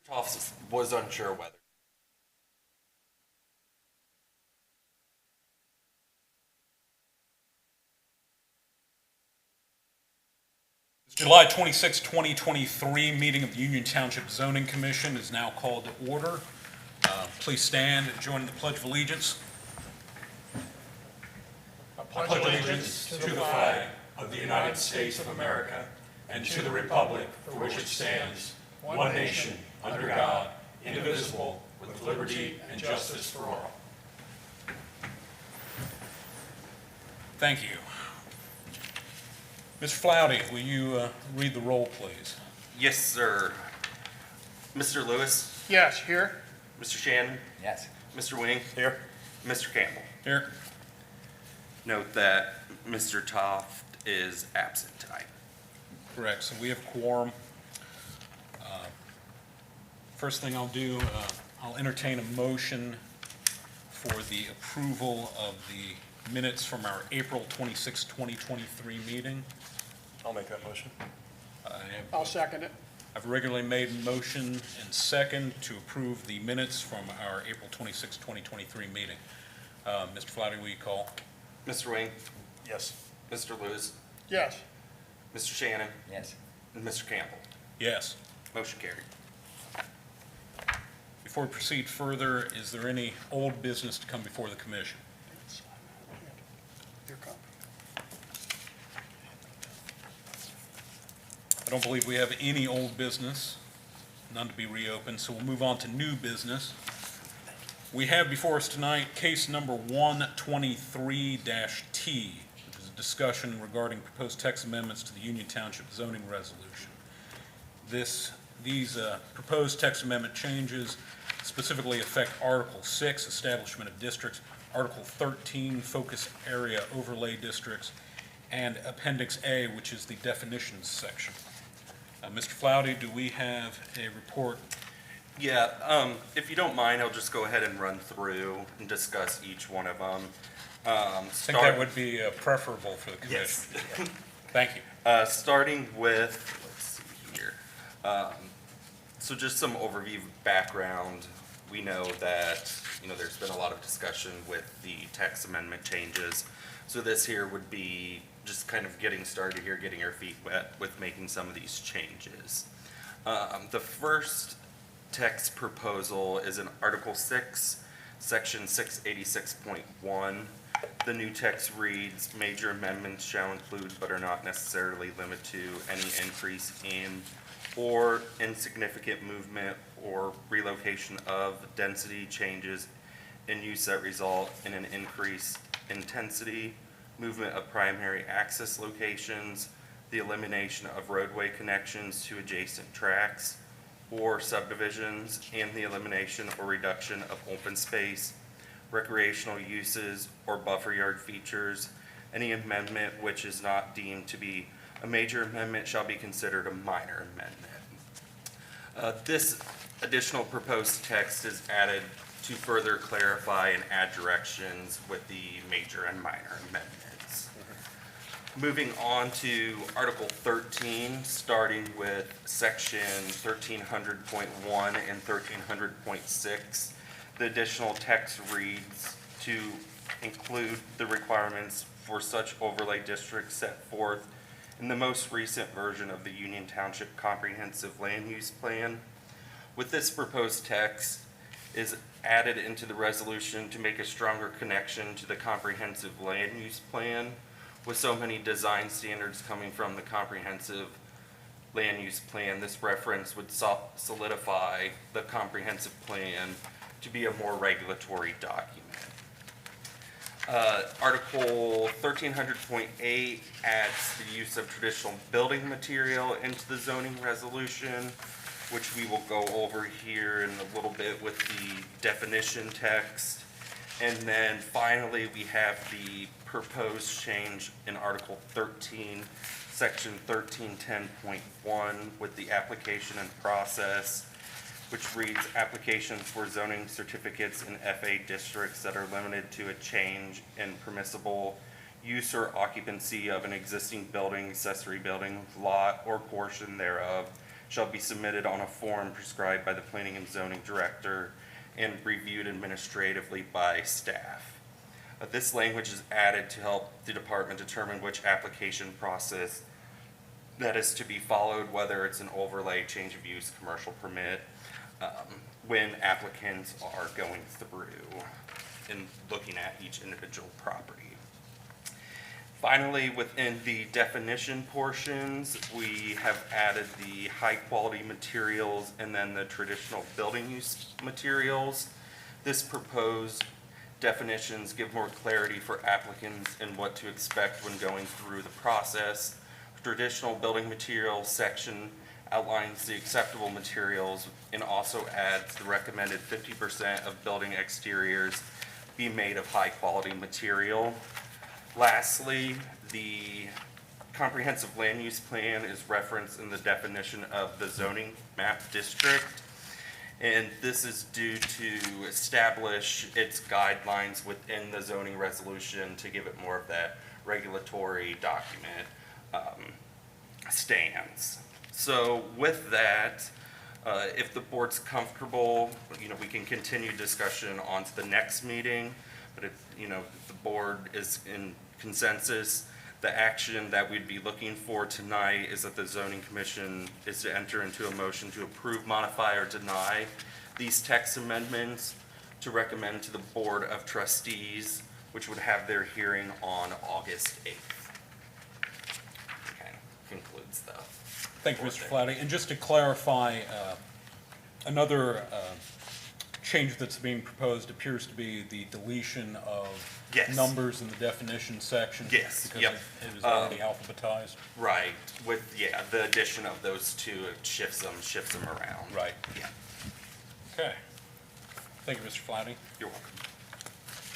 Office was unsure whether. July 26, 2023 meeting of the Union Township Zoning Commission is now called to order. Please stand and join in the Pledge of Allegiance. I pledge allegiance to the flag of the United States of America and to the republic for which it stands, one nation, under God, indivisible, with liberty and justice for all. Thank you. Mr. Flouty, will you read the roll, please? Yes, sir. Mr. Lewis, Yes, here. Mr. Shannon, Yes. Mr. Wing, Here. Mr. Campbell. Here. Note that Mr. Toft is absent tonight. Correct, so we have quorum. First thing I'll do, I'll entertain a motion for the approval of the minutes from our April 26, 2023 meeting. I'll make that motion. I'll second it. I've regularly made motion and second to approve the minutes from our April 26, 2023 meeting. Mr. Flouty, will you call? Mr. Wing, Yes. Mr. Lewis, Yes. Mr. Shannon, Yes. and Mr. Campbell. Yes. Motion carried. Before we proceed further, is there any old business to come before the commission? Your copy. I don't believe we have any old business, none to be reopened, so we'll move on to new business. We have before us tonight case number 123-T, which is a discussion regarding proposed text amendments to the Union Township zoning resolution. These proposed text amendment changes specifically affect Article 6, Establishment of Districts, Article 13, Focus Area Overlay Districts, and Appendix A, which is the definitions section. Mr. Flouty, do we have a report? Yeah, if you don't mind, I'll just go ahead and run through and discuss each one of them. I think that would be preferable for the commission. Yes. Thank you. Starting with, let's see here. So just some overview background. We know that, there's been a lot of discussion with the text amendment changes. So this here would be just kind of getting started here, getting our feet wet with making some of these changes. The first text proposal is in Article 6, Section 686.1. The new text reads, major amendments shall include but are not necessarily limited to any increase in or insignificant movement or relocation of density changes in use that result in an increased intensity, movement of primary access locations, the elimination of roadway connections to adjacent tracks or subdivisions, and the elimination or reduction of open space, recreational uses, or buffer yard features. Any amendment which is not deemed to be a major amendment shall be considered a minor amendment. This additional proposed text is added to further clarify and add directions with the major and minor amendments. Moving on to Article 13, starting with Section 1300.1 and 1300.6. The additional text reads to include the requirements for such overlay districts set forth in the most recent version of the Union Township Comprehensive Land Use Plan. With this proposed text is added into the resolution to make a stronger connection to the Comprehensive Land Use Plan. With so many design standards coming from the Comprehensive Land Use Plan, this reference would solidify the Comprehensive Plan to be a more regulatory document. Article 1300.8 adds the use of traditional building material into the zoning resolution, which we will go over here in a little bit with the definition text. And then finally, we have the proposed change in Article 13, Section 1310.1 with the application and process. which reads, applications for zoning certificates in FA districts that are limited to a change in permissible use or occupancy of an existing building, accessory building, lot, or portion thereof shall be submitted on a form prescribed by the planning and zoning director and reviewed administratively by staff. This language is added to help the department determine which application process that is to be followed, whether it's an overlay, change of use, commercial permit, when applicants are going through and looking at each individual property. Finally, within the definition portions, we have added the high-quality materials and then the traditional building use materials. This proposed definitions give more clarity for applicants in what to expect when going through the process. Traditional building materials section outlines the acceptable materials and also adds the recommended 50% of building exteriors be made of high-quality material. Lastly, the comprehensive land use plan is referenced in the definition of the zoning map district. And this is due to establish its guidelines within the zoning resolution to give it more of that regulatory document stance. So with that, if the board's comfortable, we can continue discussion on to the next meeting. But if the board is in consensus, the action that we'd be looking for tonight is that the zoning commission is to enter into a motion to approve, modify, or deny these text amendments to recommend to the Board of Trustees, which would have their hearing on August 8th. Okay, concludes the. Thank you, Mr. Flatty. And just to clarify, another change that's being proposed appears to be the deletion of Yes. numbers in the definition section. Yes, Because yep. it was already alphabetized. Right, with, the addition of those two, it shifts them around. Right. Yeah, Okay. Thank you, Mr. Flatty. you're welcome.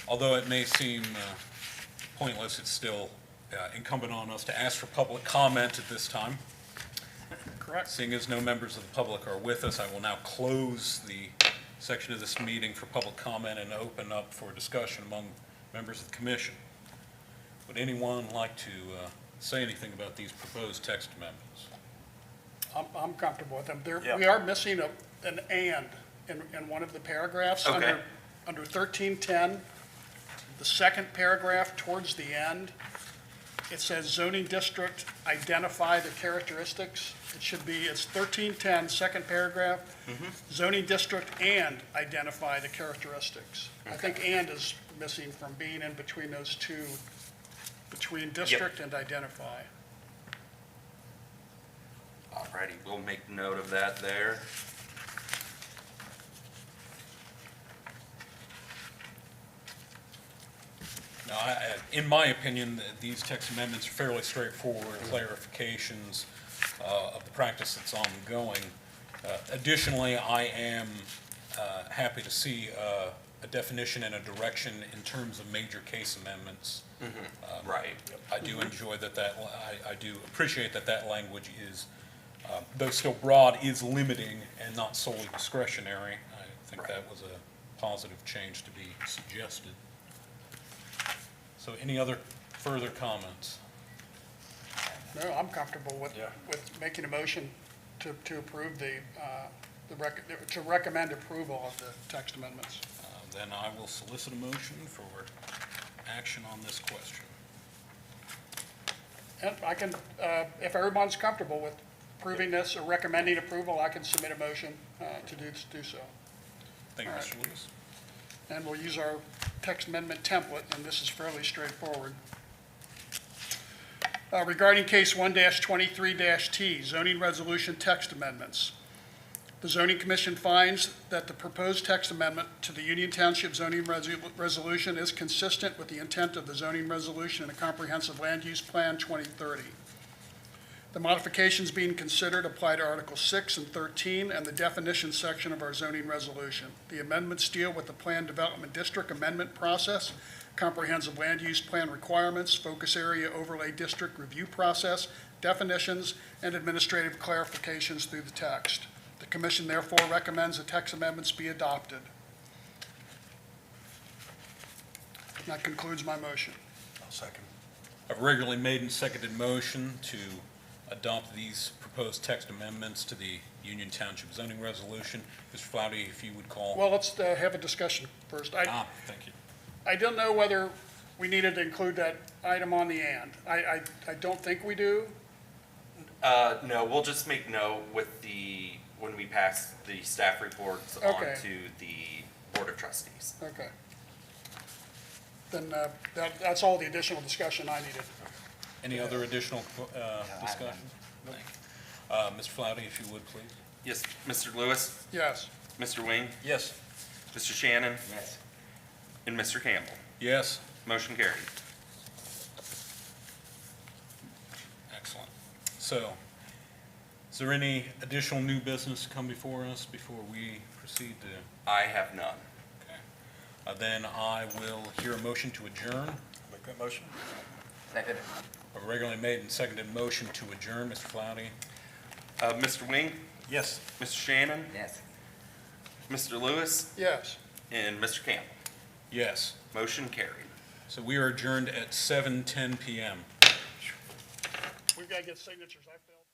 Although it may seem pointless, it's still incumbent on us to ask for public comment at this time. Correct. Seeing as no members of the public are with us, I will now close the section of this meeting for public comment and open up for discussion among members of the commission. Would anyone like to say anything about these proposed text amendments? I'm comfortable with them. Yeah. We are missing an "and" in one of the paragraphs. Okay. Under 1310, the second paragraph towards the end, it says zoning district, identify the characteristics. It's 1310, second paragraph, zoning district and identify the characteristics. I think "and" is missing from being in between those two, between district and identify. Alrighty, we'll make note of that there. Now, in my opinion, these text amendments are fairly straightforward clarifications of the practice that's ongoing. Additionally, I am happy to see a definition and a direction in terms of major case amendments. Right. I do enjoy I do appreciate that language is, though still broad, is limiting and not solely discretionary. I think Right. that was a positive change to be suggested. So any other further comments? No, I'm comfortable with Yeah. making a motion to approve to recommend approval of the text amendments. Then I will solicit a motion for action on this question. And I can, if everyone's comfortable with approving this or recommending approval, I can submit a motion to do so. Thank you, All Mr. right. Lewis. And we'll use our text amendment template, and this is fairly straightforward. Regarding case 1-23-T, zoning resolution text amendments. The zoning commission finds that the proposed text amendment to the Union Township zoning resolution is consistent with the intent of the zoning resolution and a comprehensive land use plan 2030. The modifications being considered apply to Article 6 and 13 and the definition section of our zoning resolution. The amendments deal with the Plan Development District amendment process, comprehensive land use plan requirements, focus area overlay district review process, definitions, and administrative clarifications through the text. The commission therefore recommends the text amendments be adopted. That concludes my motion. I'll second. A regularly made and seconded motion to adopt these proposed text amendments to the Union Township zoning resolution. Mr. Flaherty, if you would call. Well, let's have a discussion first. Thank you. I don't know whether we needed to include that item on the and. I don't think we do. No, we'll just make note with when we pass the staff reports on Okay. to the Board of Trustees. Okay. Then that's all the additional discussion I needed. Any other additional discussion? Mr. Flaherty, if you would, please. Yes, Mr. Lewis, Yes. Mr. Wing, Yes. Mr. Shannon, Yes. and Mr. Campbell. Yes. Motion carried. Excellent. So, is there any additional new business to come before us before we proceed to? I have none. Okay. Then I will hear a motion to adjourn. I'll make that motion. Second. A regularly made and seconded motion to adjourn. Mr. Flaherty? Mr. Wing, Yes. Mr. Shannon, Yes. Mr. Lewis, Yes. and Mr. Campbell. Yes. Motion carried. So we are adjourned at 7:10 PM. We've got to get signatures. I failed.